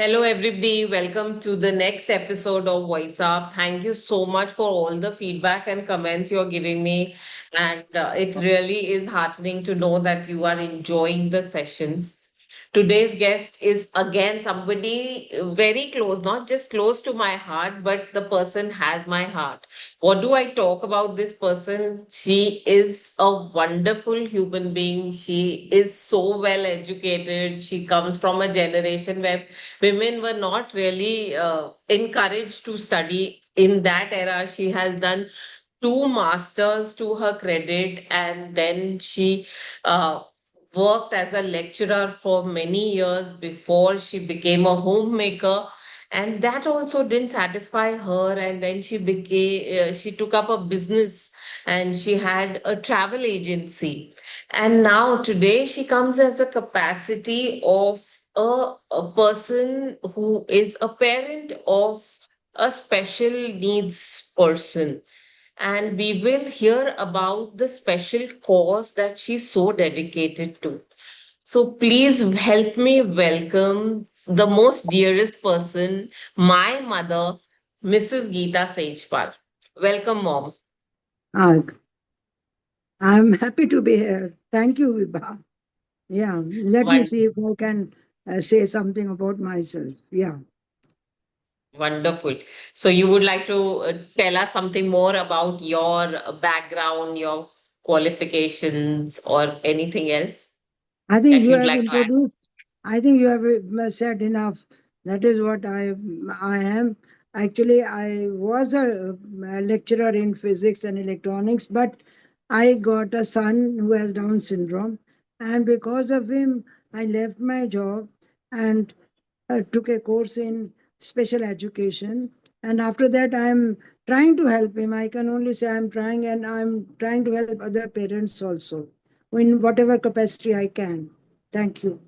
Hello, everybody. Welcome to the next episode of Voice Up. Thank you so much for all the feedback and comments you're giving me. And it really is heartening to know that you are enjoying the sessions. Today's guest is again somebody very close, not just close to my heart, but the person has my heart. What do I talk about this person? She is a wonderful human being. She is so well educated. She comes from a generation where women were not really encouraged to study in that era. She has done two masters to her credit, and then she uh, worked as a lecturer for many years before she became a homemaker. And that also didn't satisfy her, and then she took up a business, and she had a travel agency. And now today she comes as a capacity of a person who is a parent of a special needs person. And we will hear about the special cause that she's so dedicated to. So please help me welcome the most dearest person, my mother, Mrs. Geeta Sejpal. Welcome, Mom. Uh, I'm happy to be here. Thank you, Vibha. Yeah, let me see if I can say something about myself. Yeah. Wonderful. So you would like to tell us something more about your background, your qualifications, or anything else I think that you you'd have like to add? introduced, I think you have said enough. That is what I am. Actually, I was a lecturer in physics and electronics, but I got a son who has Down syndrome. And because of him, I left my job and took a course in special education. And after that, I'm trying to help him. I can only say I'm trying, and I'm trying to help other parents also in whatever capacity I can. Thank you.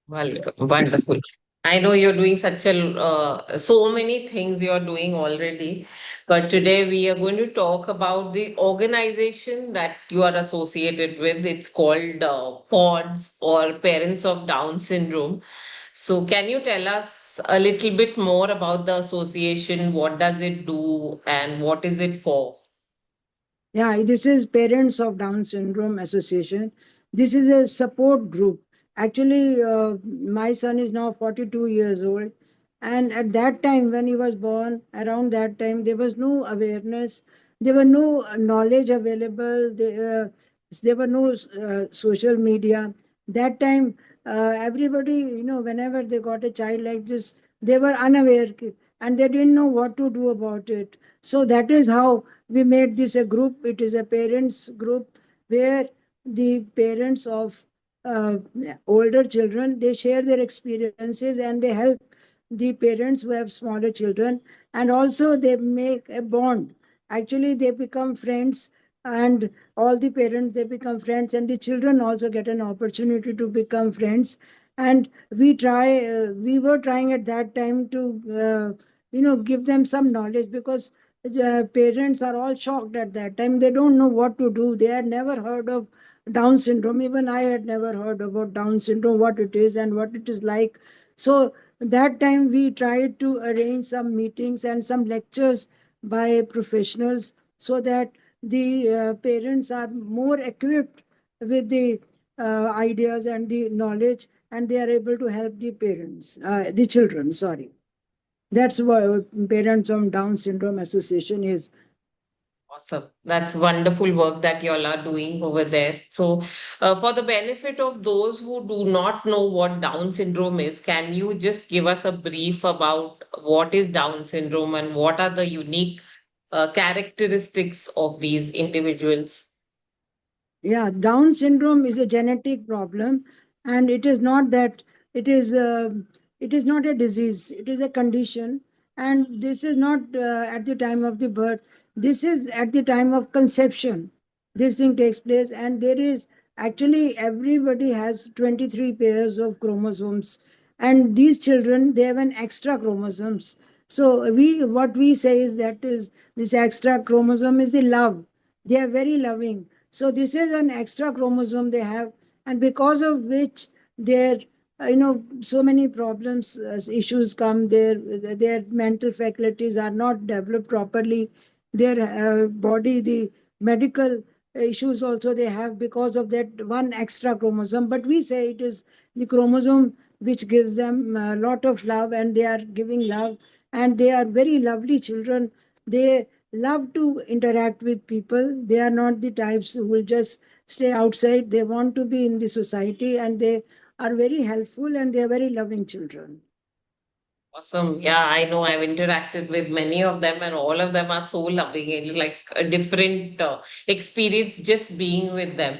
Welcome. Wonderful. I know you're doing such a so many things you're doing already, but today we are going to talk about the organization that you are associated with. It's called PODS, or Parents of Down Syndrome. So, can you tell us a little bit more about the association? What does it do, and what is it for? Yeah, this is Parents of Down Syndrome Association. This is a support group. Actually, my son is now 42 years old. And at that time, when he was born, around that time, there was no awareness, there were no knowledge available, there were no social media. That time, everybody, whenever they got a child like this, they were unaware and they didn't know what to do about it. So that is how we made this a group. It is a parents group where the parents of uh, older children, they share their experiences and they help the parents who have smaller children, and also they make a bond. Actually, they become friends, and all the parents, they become friends, and the children also get an opportunity to become friends. And we were trying at that time to give them some knowledge, because parents are all shocked at that time. They don't know what to do. They had never heard of Down syndrome. Even I had never heard about Down syndrome, what it is and what it is like. So that time we tried to arrange some meetings and some lectures by professionals, so that the parents are more equipped with the ideas and the knowledge, and they are able to help the children. Sorry. That's what Parents of Down Syndrome Association is. Awesome. That's wonderful work that y'all are doing over there. So, for the benefit of those who do not know what Down syndrome is, can you just give us a brief about what is Down syndrome and what are the unique characteristics of these individuals? Yeah, Down syndrome is a genetic problem, and it is not that it is. It is not a disease. It is a condition, and this is not at the time of the birth. This is at the time of conception. This thing takes place, and there is actually everybody has 23 pairs of chromosomes, and these children, they have an extra chromosomes. So we what we say is that is this extra chromosome is the love. They are very loving, so this is an extra chromosome they have, and because of which their so many problems, issues come there. Their mental faculties are not developed properly. Their body, the medical issues also they have because of that one extra chromosome. But we say it is the chromosome which gives them a lot of love, and they are giving love, and they are very lovely children. They love to interact with people. They are not the types who will just stay outside. They want to be in the society, and they are very helpful, and they are very loving children. Awesome. Yeah, I know I've interacted with many of them, and all of them are so loving. It's like a different experience just being with them.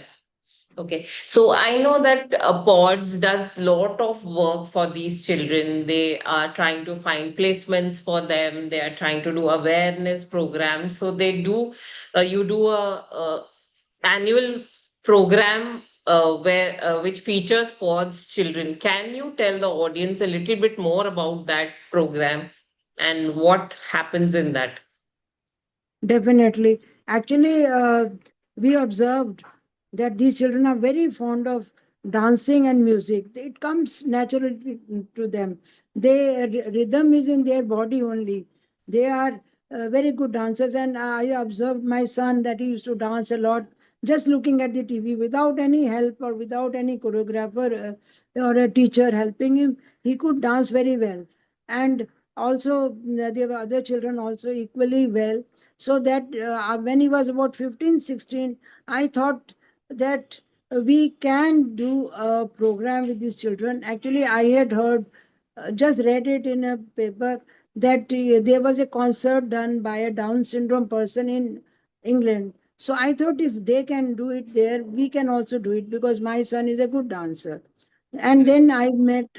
Okay, so I know that Pods does lot of work for these children. They are trying to find placements for them. They are trying to do awareness programs. So they do, you do a annual program where which features Pods children. Can you tell the audience a little bit more about that program and what happens in that? Definitely. Actually, we observed that these children are very fond of dancing and music. It comes naturally to them. Their rhythm is in their body only. They are very good dancers, and I observed my son that he used to dance a lot just looking at the TV without any help or without any choreographer or a teacher helping him. He could dance very well. And also, there were other children also equally well, so that when he was about 15, 16, I thought that we can do a program with these children. Actually, I had heard, just read it in a paper, that there was a concert done by a Down syndrome person in England. So I thought if they can do it there, we can also do it, because my son is a good dancer. And then I met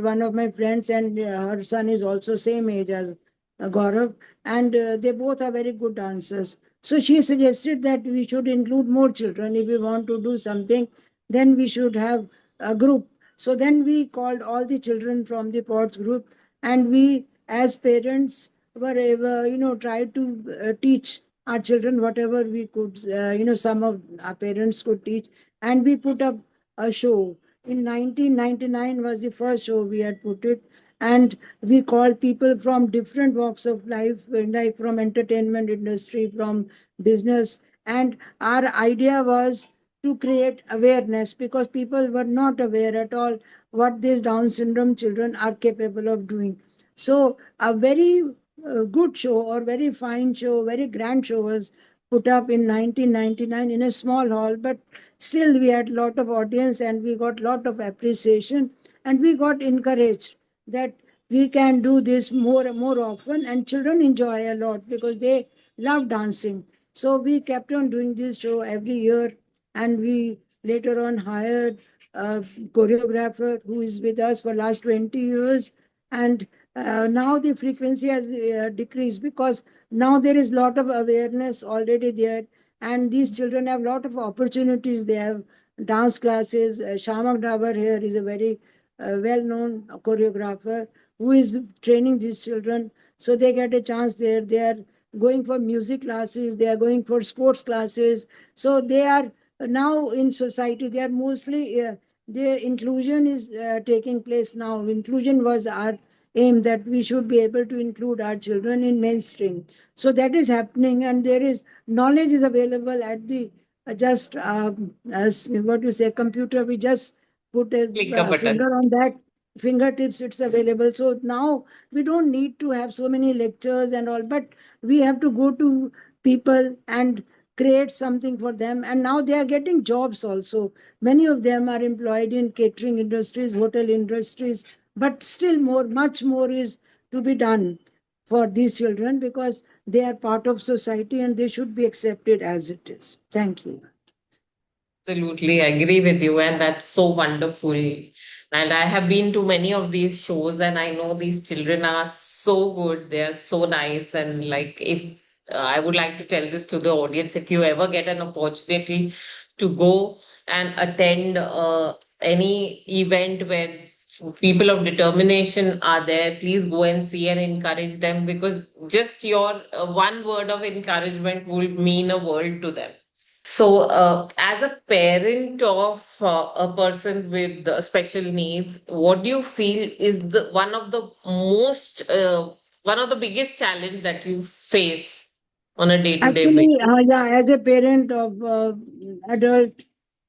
one of my friends, and her son is also same age as Gaurav, and they both are very good dancers. So she suggested that we should include more children. If we want to do something, then we should have a group. So then we called all the children from the POTS group, and we, as parents, were able, tried to teach our children whatever we could. Some of our parents could teach, and we put up a show. In 1999 was the first show we had put it, and we called people from different walks of life, like from entertainment industry, from business, and our idea was to create awareness, because people were not aware at all what these Down syndrome children are capable of doing. So a very good show, or very fine show, very grand show was put up in 1999 in a small hall, but still we had lot of audience, and we got lot of appreciation, and we got encouraged that we can do this more and more often, and children enjoy a lot because they love dancing. So we kept on doing this show every year, and we later on hired a choreographer who is with us for last 20 years. And now the frequency has decreased, because now there is lot of awareness already there, and these children have lot of opportunities. They have dance classes. Shamak Dabar here is a very well-known choreographer who is training these children, so they get a chance there. They are going for music classes, they are going for sports classes, so they are now in society. They are mostly their inclusion is taking place now. Inclusion was our aim, that we should be able to include our children in mainstream. So that is happening, and there is knowledge is available at the just as what you say computer. We just put a Click a button. finger on that, fingertips, it's available. So now we don't need to have so many lectures and all, but we have to go to people and create something for them. And now they are getting jobs also. Many of them are employed in catering industries, hotel industries, but still more, much more is to be done for these children, because they are part of society and they should be accepted as it is. Thank you. Absolutely agree with you, and that's so wonderful. And I have been to many of these shows, and I know these children are so good. They are so nice. And like, if I would like to tell this to the audience, if you ever get an opportunity to go and attend any event where people of determination are there, please go and see and encourage them, because just your one word of encouragement will mean a world to them. So, as a parent of a person with special needs, what do you feel is the one of the biggest challenge that you face on a day-to-day Actually, basis? yeah, as a parent of adult,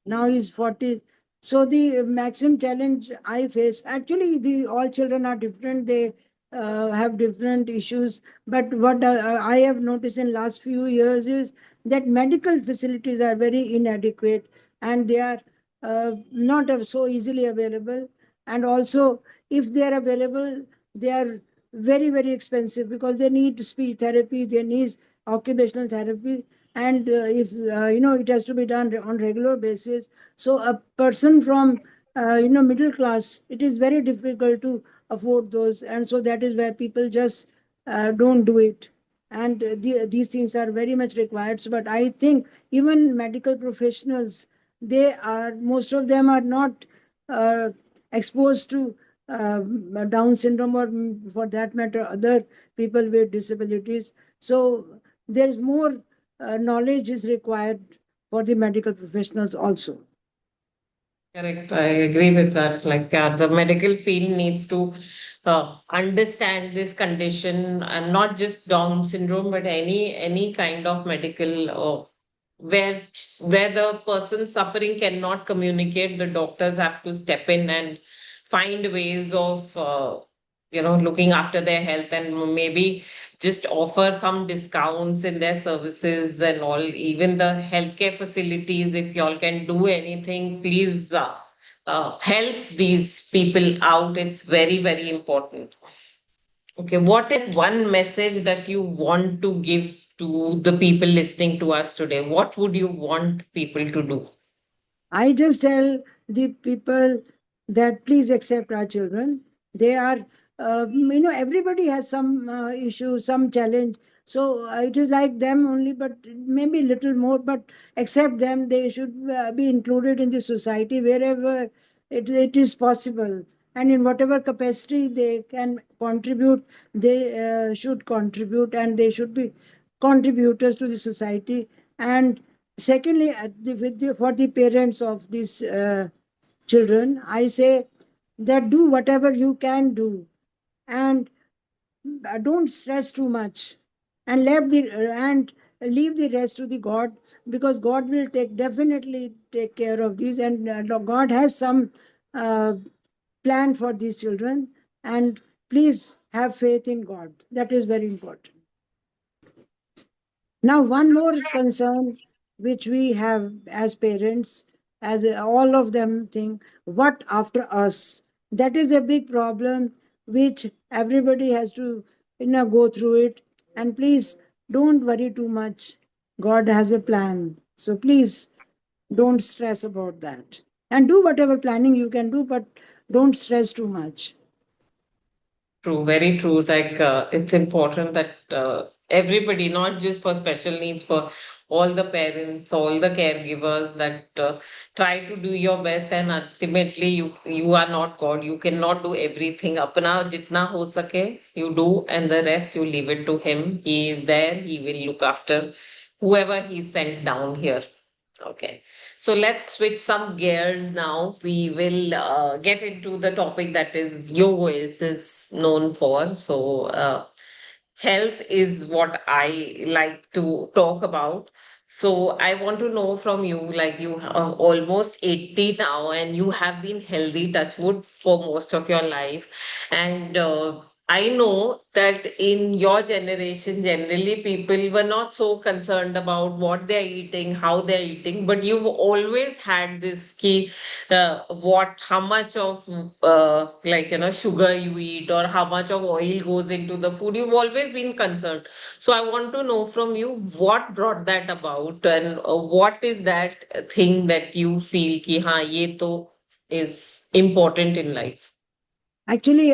now he's 40. So the maximum challenge I face, actually, the all children are different. They have different issues. But what I have noticed in last few years is that medical facilities are very inadequate, and they are not so easily available. And also, if they are available, they are very, very expensive because they need speech therapy, they need occupational therapy, and if it has to be done on regular basis. So a person from middle class, it is very difficult to afford those, and so that is where people just don't do it. And these things are very much required. So, but I think even medical professionals, they are, most of them are not uh, exposed to down syndrome, or for that matter other people with disabilities. So there's more knowledge is required for the medical professionals also. Correct. I agree with that. Like, the medical field needs to understand this condition, and not just Down syndrome, but any kind of medical where where the person suffering cannot communicate. The doctors have to step in and find ways of looking after their health, and maybe just offer some discounts in their services and all. Even the healthcare facilities, if y'all can do anything, please help these people out. It's very, very important. Okay, what is one message that you want to give to the people listening to us today? What would you want people to do? I just tell the people that please accept our children. They are, everybody has some issue, some challenge. So it is like them only, but maybe little more. But accept them. They should be included in the society wherever it is possible. And in whatever capacity they can contribute, they should contribute, and they should be contributors to the society. And secondly, for the parents of these children, I say that do whatever you can do, and don't stress too much, and leave the rest to the God, because God will definitely take care of these, and God has some uh, plan for these children. And please have faith in God. That is very important. Now, one more concern which we have as parents, as all of them think, what after us? That is a big problem which everybody has to go through it. And please don't worry too much. God has a plan. So please don't stress about that. And do whatever planning you can do, but don't stress too much. True, very true. Like, it's important that everybody, not just for special needs, for all the parents, all the caregivers, that try to do your best. And ultimately, you are not God. You cannot do everything. Apna jitna ho sake, you do, and the rest you leave it to Him. He is there. He will look after whoever He sent down here. Okay. So let's switch some gears now. We will get into the topic that is your voice is known for. So, health is what I like to talk about. So, I want to know from you, like, you are almost 80 now, and you have been healthy, touch wood, for most of your life. And I know that in your generation, generally people were not so concerned about what they're eating, how they're eating, but you've always had this key, how much of sugar you eat, or how much of oil goes into the food. You've always been concerned. So I want to know from you what brought that about, and what is that thing that you feel ki ha ye to is important in life. Actually,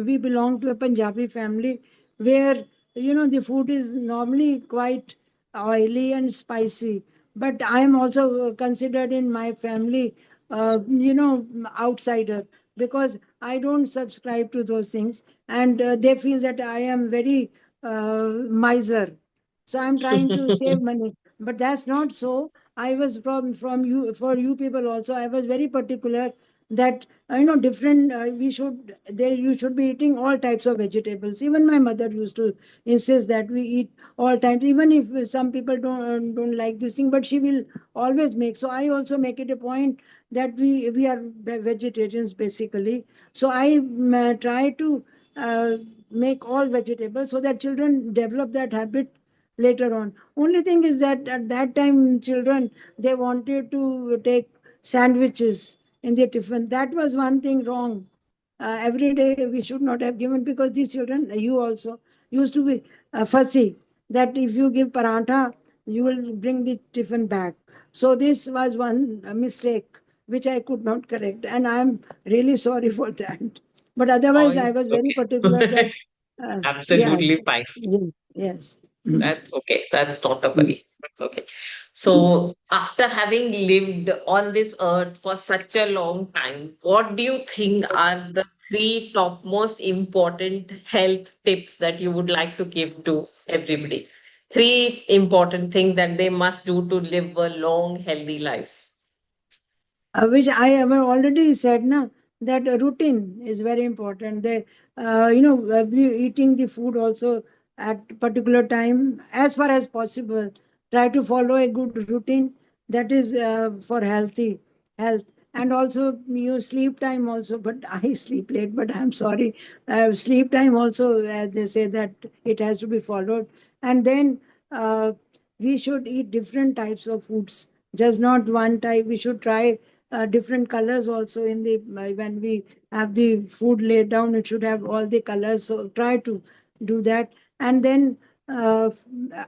we belong to a Punjabi family where the food is normally quite oily and spicy. But I am also considered in my family, outsider, because I don't subscribe to those things, and they feel that I am very miser. So I'm trying to save money. but that's not so. I was from you, for you people also. I was very particular that different. We should there you should be eating all types of vegetables. Even my mother used to insist that we eat all types, even if some people don't like this thing, but she will always make. So I also make it a point that we are vegetarians basically. So I try to uh, make all vegetables so that children develop that habit later on. Only thing is that at that time, children, they wanted to take sandwiches in their tiffin. That was one thing wrong. Every day we should not have given, because these children, you also, used to be fussy that if you give parantha, you will bring the tiffin back. So this was one mistake which I could not correct, and I am really sorry for that. But Oh, otherwise, I it's was very particular okay. that, yeah, Absolutely fine. yes, yes. Mm. That's okay. That's not a Mm. worry. Okay. So, after having lived on this earth for such a long time, what do you think are the three top most important health tips that you would like to give to everybody? Three important things that they must do to live a long, healthy life. Which I have already said now, that routine is very important. They, eating the food also at particular time as far as possible. Try to follow a good routine that is for health. And also you sleep time also, but I sleep late, but I'm sorry. Sleep time also, they say that it has to be followed. And then uh, we should eat different types of foods, just not one type. We should try different colors also in the when we have the food laid down. It should have all the colors, so try to do that. And then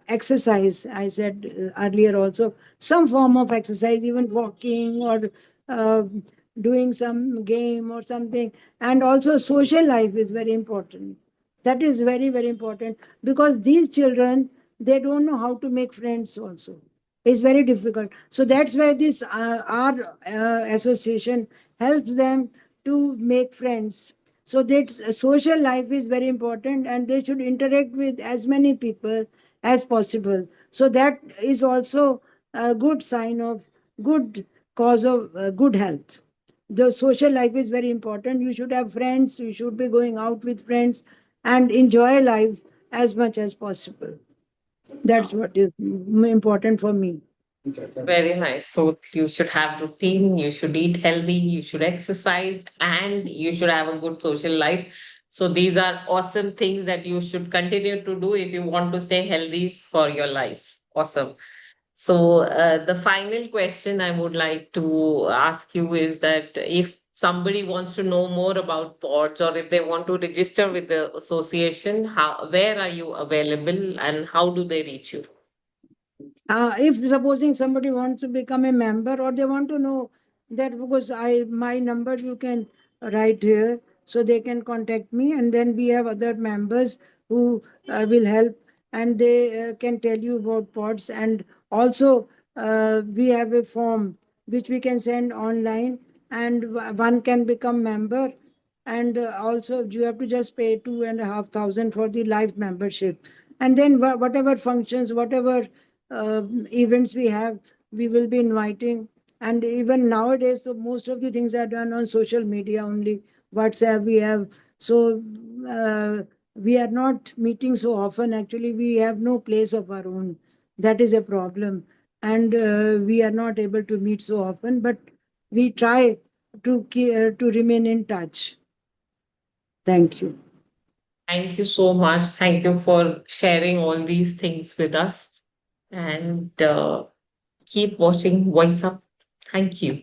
exercise, I said earlier also, some form of exercise, even walking or uh, doing some game or something. And also social life is very important. That is very, very important, because these children, they don't know how to make friends also. It's very difficult. So that's why this our association helps them to make friends. So that social life is very important, and they should interact with as many people as possible. So that is also a good sign of good cause of good health. The social life is very important. You should have friends. You should be going out with friends and enjoy life as much as possible. That's what is important for me. Very nice. So you should have routine, you should eat healthy, you should exercise, and you should have a good social life. So these are awesome things that you should continue to do if you want to stay healthy for your life. Awesome. So the final question I would like to ask you is that if somebody wants to know more about pods, or if they want to register with the association, how, where are you available and how do they reach you? If supposing somebody wants to become a member, or they want to know that, because I my number you can write here, so they can contact me, and then we have other members who will help, and they can tell you about pods. And also we have a form which we can send online, and one can become member. And also you have to just pay 2,500 for the life membership. And then whatever functions, whatever events we have, we will be inviting. And even nowadays, so most of the things are done on social media only. WhatsApp we have. So we are not meeting so often. Actually, we have no place of our own. That is a problem. And we are not able to meet so often, but we try to remain in touch. Thank you. Thank you so much. Thank you for sharing all these things with us. And keep watching Voice Up. Thank you.